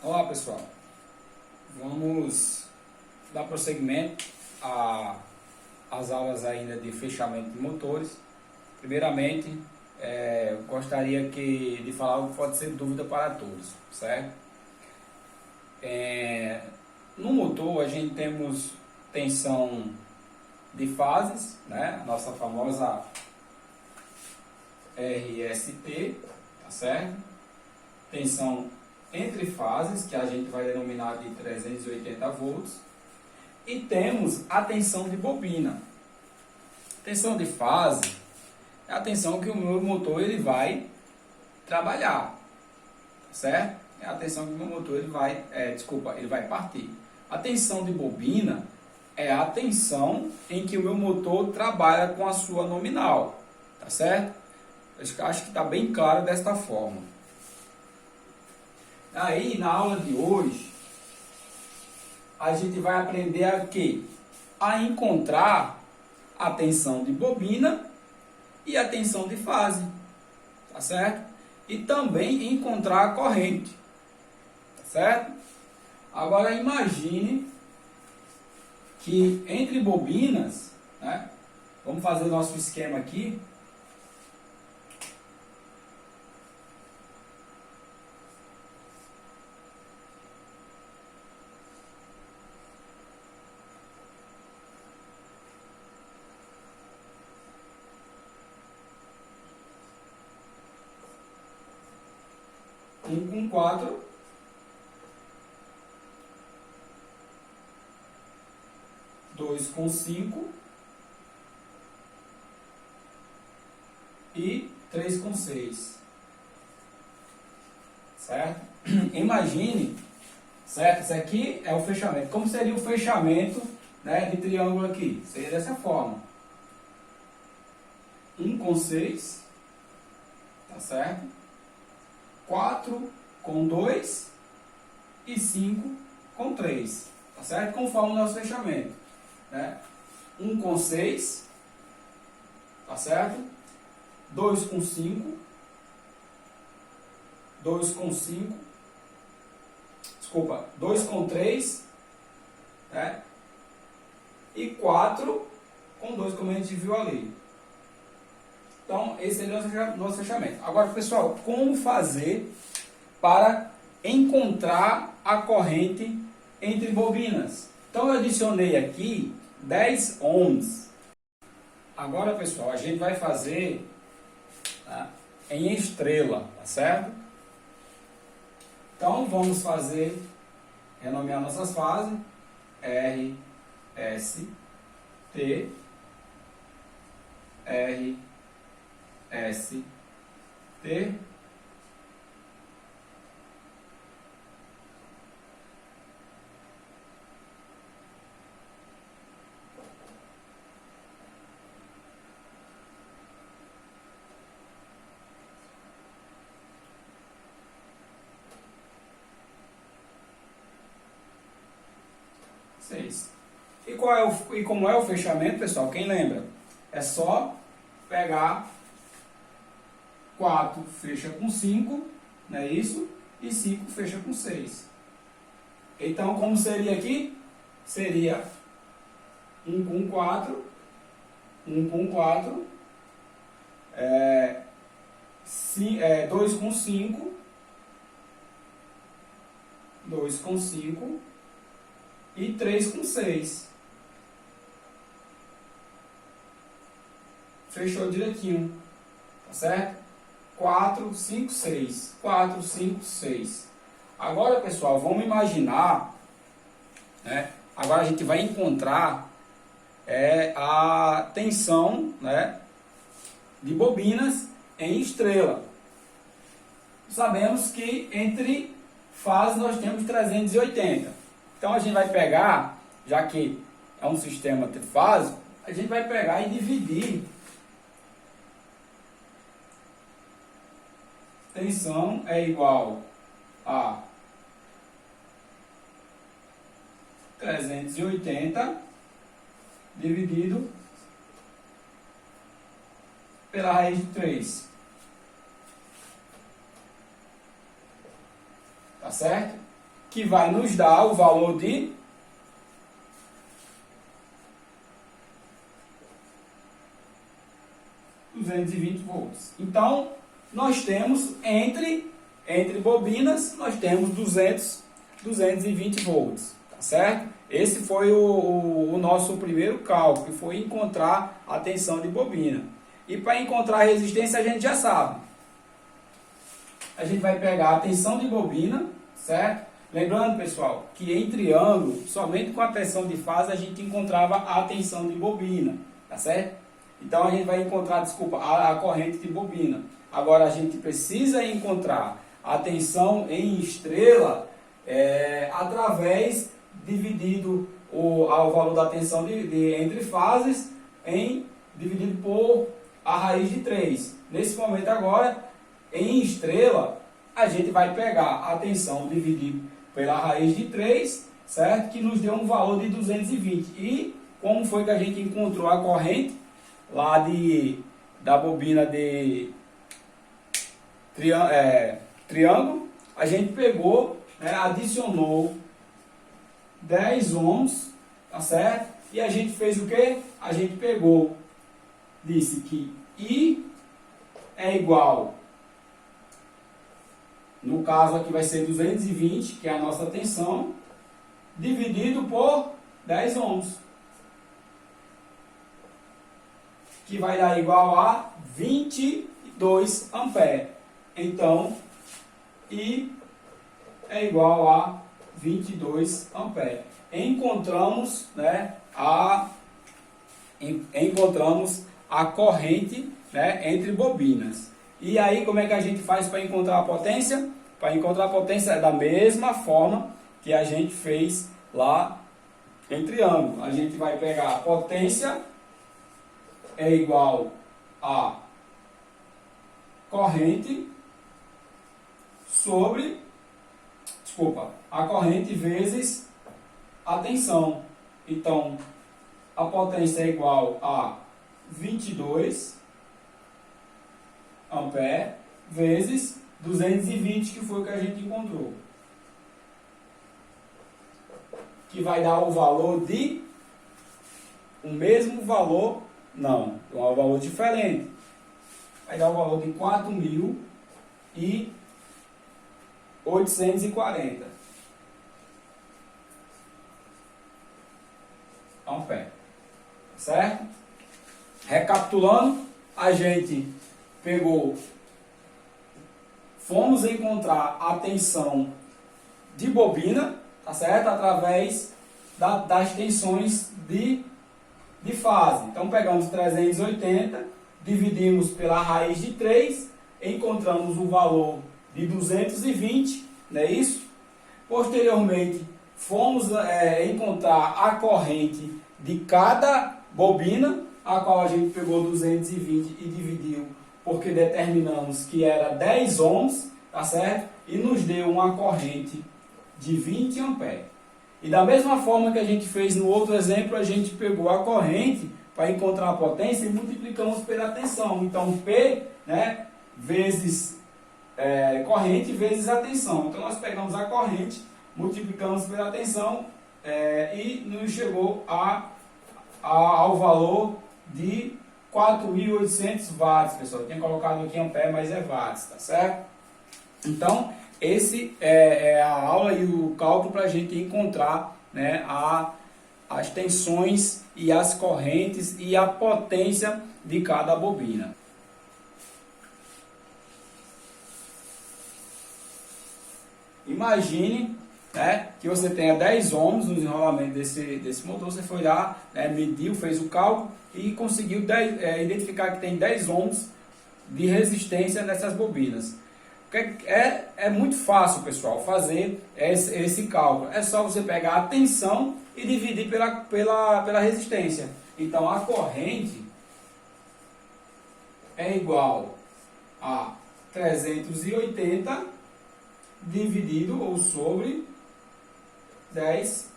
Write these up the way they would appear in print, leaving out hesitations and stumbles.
Olá pessoal, vamos dar prosseguimento às aulas ainda de fechamento de motores. Primeiramente, eu gostaria de falar algo que pode ser dúvida para todos, certo? No motor a gente temos tensão de fases, né? A nossa famosa RST, tá certo? Tensão entre fases, que a gente vai denominar de 380 volts, e temos a tensão de bobina. Tensão de fase é a tensão que o meu motor ele vai trabalhar, tá certo? É a tensão que o meu motor ele vai partir. A tensão de bobina é a tensão em que o meu motor trabalha com a sua nominal, tá certo? Acho que está bem claro desta forma. Aí, na aula de hoje, a gente vai aprender a quê? A encontrar a tensão de bobina e a tensão de fase, tá certo? E também encontrar a corrente, tá certo? Agora, imagine que entre bobinas, né? Vamos fazer o nosso esquema aqui. Um com 4, dois com 5 e 3 com 6, certo? Imagine, certo? Isso aqui é o fechamento. Como seria o fechamento, né, de triângulo aqui? Seria dessa forma: 1 com 6, tá certo? 4 com 2 e 5 com 3, tá certo? Conforme o nosso fechamento, né? 1 com 6, tá certo? 2 com 5, 2 com 5, desculpa, 2 com 3, né? E 4 com 2, como a gente viu ali. Então, esse seria o nosso fechamento. Agora, pessoal, como fazer para encontrar a corrente entre bobinas? Então, eu adicionei aqui 10 ohms. Agora, pessoal, a gente vai fazer, tá, em estrela, tá certo? Então, vamos renomear nossas fases: R, S, T, R, S, T, seis. E como é o fechamento, pessoal? Quem lembra? É só pegar 4 fecha com 5, não é isso? E 5 fecha com 6. Então, como seria aqui? Seria 1 com 4, 1 com 4, 2 com 5, 2 com 5 e 3 com 6. Fechou direitinho, tá certo? 4, 5, 6. 4, 5, 6. Agora, pessoal, vamos imaginar, né? Agora a gente vai encontrar a tensão, né, de bobinas em estrela. Sabemos que entre fases nós temos 380. Então a gente vai pegar, já que é um sistema trifásico, a gente vai pegar e dividir tensão é igual a 380 dividido pela raiz de 3. Tá certo? que vai nos dar o valor de 220 volts. Então, nós temos entre bobinas, nós temos 220 volts, tá certo? Esse foi o nosso primeiro cálculo, que foi encontrar a tensão de bobina. E para encontrar a resistência, a gente já sabe. A gente vai pegar a tensão de bobina, certo? Lembrando, pessoal, que em triângulo, somente com a tensão de fase, a gente encontrava a tensão de bobina, tá certo? Então, a gente vai encontrar, a corrente de bobina. Agora, a gente precisa encontrar a tensão em estrela através, dividido o valor da tensão entre fases, dividido por a raiz de 3. Nesse momento agora, em estrela, a gente vai pegar a tensão dividido pela raiz de 3, certo? Que nos deu um valor de 220. E como foi que a gente encontrou a corrente lá da bobina de triângulo? A gente pegou, né, adicionou 10 ohms, tá certo? E a gente fez o quê? A gente pegou, disse que I é igual, no caso aqui vai ser 220, que é a nossa tensão, dividido por 10 ohms, que vai dar igual a 22 amperes. Então, I é igual a 22 amperes. Encontramos, né, encontramos a corrente, né, entre bobinas. E aí, como é que a gente faz para encontrar a potência? Para encontrar a potência é da mesma forma que a gente fez lá em triângulo. A gente vai pegar a potência é igual a corrente a corrente vezes a tensão. Então, a potência é igual a 22 amperes vezes 220, que foi o que a gente encontrou. Que vai dar o valor de... o mesmo valor, não, é um valor diferente. Vai dar o valor de 4.840 amperes. Certo? Recapitulando, a gente fomos encontrar a tensão de bobina, tá certo? Através das tensões de fase. Então, pegamos 380, dividimos pela raiz de 3, encontramos o valor de 220, não é isso? Posteriormente, fomos encontrar a corrente de cada bobina, a qual a gente pegou 220 e dividiu, porque determinamos que era 10 ohms, tá certo? E nos deu uma corrente de 20 amperes. E da mesma forma que a gente fez no outro exemplo, a gente pegou a corrente para encontrar a potência e multiplicamos pela tensão. Então, P, né, vezes corrente vezes a tensão. Então, nós pegamos a corrente, multiplicamos pela tensão e nos chegou ao valor de 4.800 watts, pessoal. Eu tinha colocado aqui ampere, mas é watts, tá certo? Então, esse é a aula e o cálculo para a gente encontrar, né, as tensões e as correntes e a potência de cada bobina. Imagine, né, que você tenha 10 ohms no desenrolamento desse motor. Você foi lá, né, mediu, fez o cálculo e conseguiu identificar que tem 10 ohms de resistência nessas bobinas. É muito fácil, pessoal, fazer esse cálculo. É só você pegar a tensão e dividir pela resistência. Então, a corrente é igual a 380 dividido ou sobre 10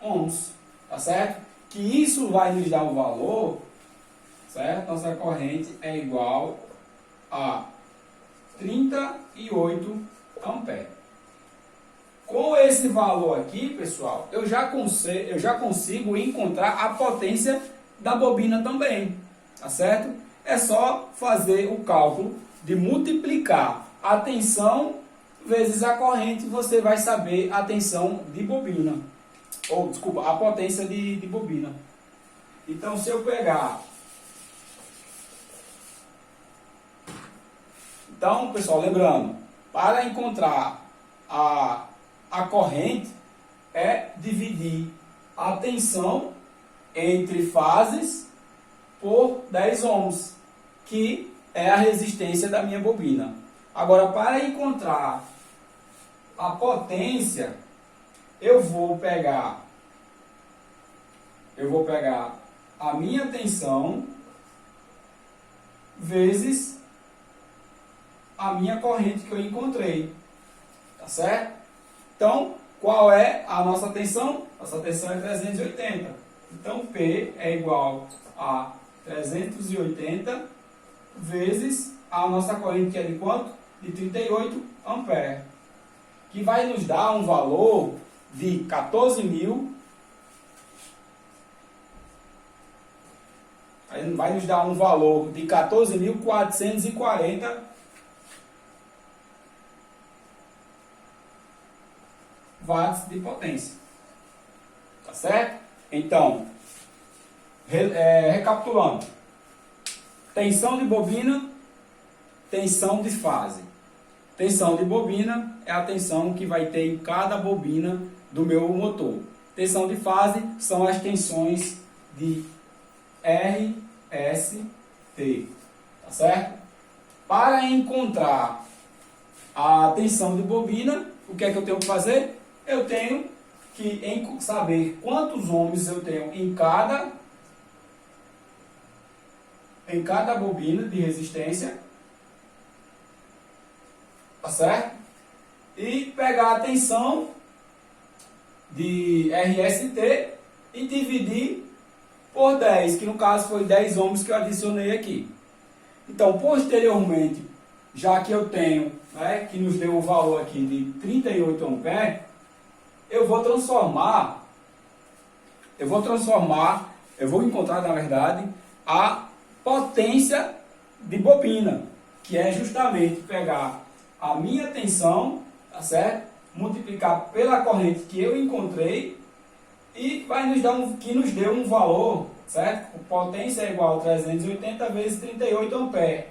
ohms, tá certo? Que isso vai nos dar um valor, certo? Nossa corrente é igual a 38 amperes. esse valor aqui, pessoal, eu já consigo encontrar a potência da bobina também, tá certo? É só fazer o cálculo de multiplicar a tensão vezes a corrente, você vai saber a tensão de bobina. Ou, desculpa, a potência de bobina. Então, se eu pegar... Então, pessoal, lembrando, para encontrar a corrente, é dividir a tensão entre fases por 10 ohms, que é a resistência da minha bobina. Agora, para encontrar a potência, eu vou pegar a minha tensão vezes a minha corrente que eu encontrei, tá certo? Então, qual é a nossa tensão? Nossa tensão é 380. Então, P é igual a 380 vezes a nossa corrente, que é de quanto? De 38 amperes, que vai nos dar um valor de 14.000. Vai nos dar um valor de 14.440 watts de potência. Tá certo? Então, recapitulando. Tensão de bobina, tensão de fase. Tensão de bobina é a tensão que vai ter em cada bobina do meu motor. Tensão de fase são as tensões de R, S, T. Tá certo? Para encontrar a tensão de bobina, o que é que eu tenho que fazer? Eu tenho que saber quantos ohms eu tenho em cada bobina de resistência, tá certo? E pegar a tensão de RST e dividir por 10, que no caso foi 10 ohms que eu adicionei aqui. Então, posteriormente, já que eu tenho, né, que nos deu o valor aqui de 38 amperes, eu vou encontrar, na verdade, a potência de bobina, que é justamente pegar a minha tensão, tá certo? Multiplicar pela corrente que eu encontrei e vai nos dar que nos deu um valor, certo? Potência é igual a 380 vezes 38 amperes,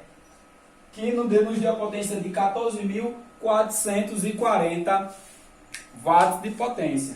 que nos deu a potência de 14.440 watts de potência.